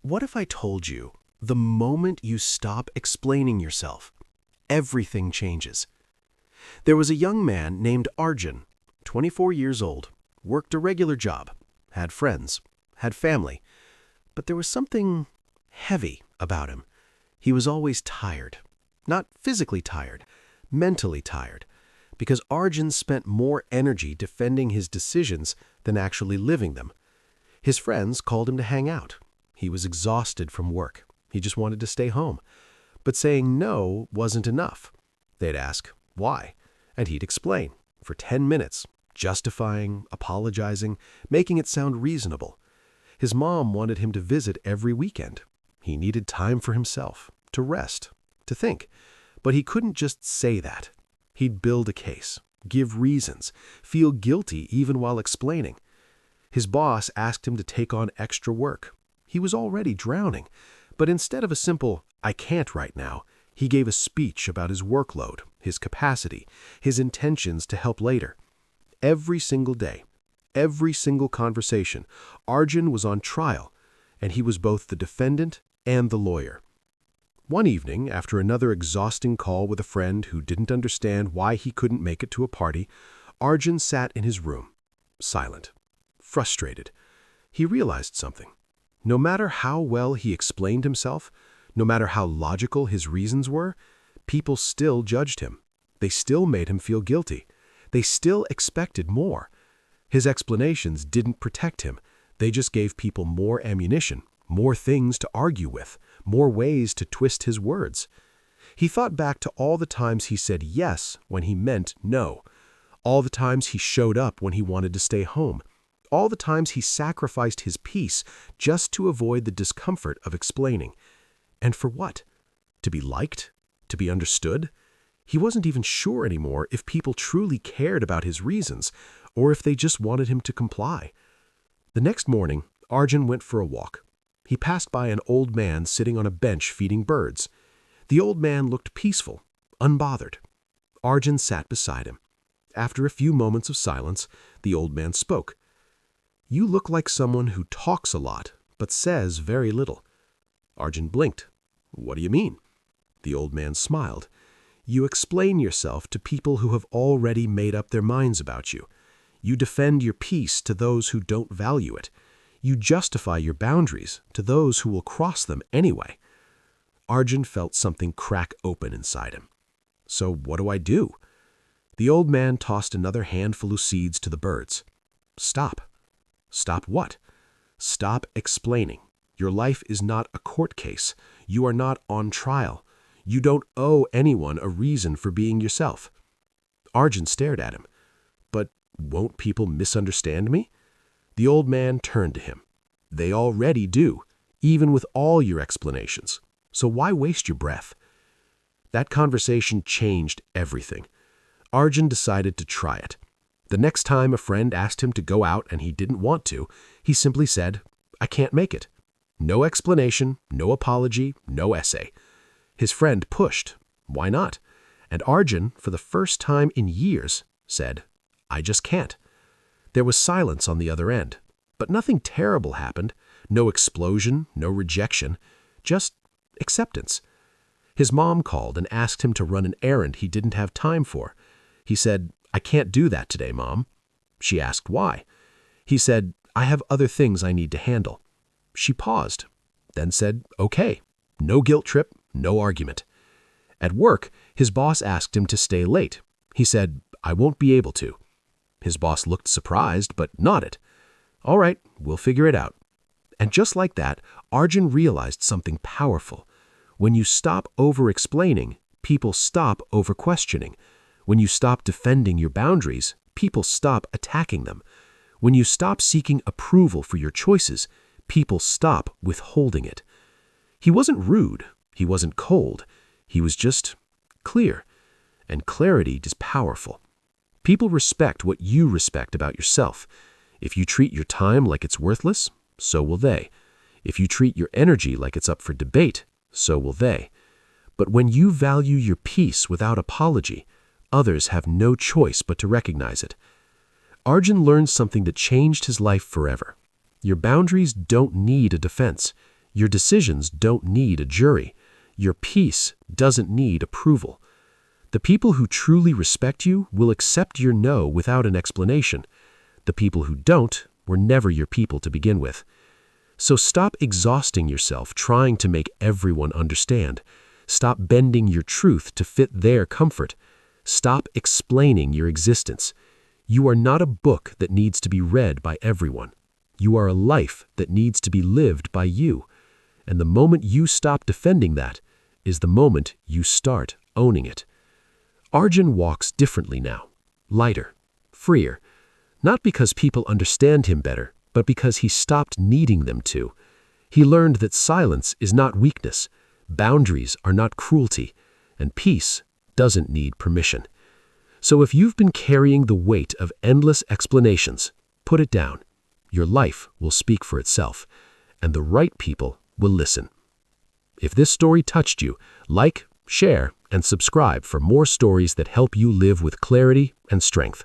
What if I told you the moment you stop explaining yourself, everything changes? There was a young man named Arjun, 24 years old, worked a regular job, had friends, had family, but there was something heavy about him. He was always tired. Not physically tired, mentally tired, because Arjun spent more energy defending his decisions than actually living them. His friends called him to hang out. He was exhausted from work. He just wanted to stay home. But saying no wasn't enough. They'd ask, why? And he'd explain, for 10 minutes, justifying, apologizing, making it sound reasonable. His mom wanted him to visit every weekend. He needed time for himself, to rest, to think. But he couldn't just say that. He'd build a case, give reasons, feel guilty even while explaining. His boss asked him to take on extra work. He was already drowning, but instead of a simple, "I can't right now," he gave a speech about his workload, his capacity, his intentions to help later. Every single day, every single conversation, Arjun was on trial, and he was both the defendant and the lawyer. One evening, after another exhausting call with a friend who didn't understand why he couldn't make it to a party, Arjun sat in his room, silent, frustrated. He realized something. No matter how well he explained himself, no matter how logical his reasons were, people still judged him. They still made him feel guilty. They still expected more. His explanations didn't protect him. They just gave people more ammunition, more things to argue with, more ways to twist his words. He thought back to all the times he said yes when he meant no, all the times he showed up when he wanted to stay home, all the times he sacrificed his peace just to avoid the discomfort of explaining. And for what? To be liked? To be understood? He wasn't even sure anymore if people truly cared about his reasons, or if they just wanted him to comply. The next morning, Arjun went for a walk. He passed by an old man sitting on a bench feeding birds. The old man looked peaceful, unbothered. Arjun sat beside him. After a few moments of silence, the old man spoke. "You look like someone who talks a lot, but says very little." Arjun blinked. "What do you mean?" The old man smiled. "You explain yourself to people who have already made up their minds about you. You defend your peace to those who don't value it. You justify your boundaries to those who will cross them anyway." Arjun felt something crack open inside him. "So what do I do?" The old man tossed another handful of seeds to the birds. "Stop." "Stop what?" "Stop explaining. Your life is not a court case. You are not on trial. You don't owe anyone a reason for being yourself." Arjun stared at him. "But won't people misunderstand me?" The old man turned to him. "They already do, even with all your explanations. So why waste your breath?" That conversation changed everything. Arjun decided to try it. The next time a friend asked him to go out and he didn't want to, he simply said, "I can't make it." No explanation, no apology, no essay. His friend pushed. Why not? And Arjun, for the first time in years, said, "I just can't." There was silence on the other end, but nothing terrible happened. No explosion, no rejection, just acceptance. His mom called and asked him to run an errand he didn't have time for. He said, "I can't do that today, Mom." She asked why. He said, "I have other things I need to handle." She paused, then said, "Okay." No guilt trip, no argument. At work, his boss asked him to stay late. He said, "I won't be able to." His boss looked surprised, but nodded. "All right, we'll figure it out." And just like that, Arjun realized something powerful. When you stop over-explaining, people stop over-questioning. When you stop defending your boundaries, people stop attacking them. When you stop seeking approval for your choices, people stop withholding it. He wasn't rude. He wasn't cold. He was just clear. And clarity is powerful. People respect what you respect about yourself. If you treat your time like it's worthless, so will they. If you treat your energy like it's up for debate, so will they. But when you value your peace without apology, others have no choice but to recognize it. Arjun learned something that changed his life forever. Your boundaries don't need a defense. Your decisions don't need a jury. Your peace doesn't need approval. The people who truly respect you will accept your no without an explanation. The people who don't were never your people to begin with. So stop exhausting yourself trying to make everyone understand. Stop bending your truth to fit their comfort. Stop explaining your existence. You are not a book that needs to be read by everyone. You are a life that needs to be lived by you. And the moment you stop defending that is the moment you start owning it. Arjun walks differently now, lighter, freer, not because people understand him better, but because he stopped needing them to. He learned that silence is not weakness, boundaries are not cruelty, and peace doesn't need permission. So if you've been carrying the weight of endless explanations, put it down. Your life will speak for itself, and the right people will listen. If this story touched you, like, share, and subscribe for more stories that help you live with clarity and strength.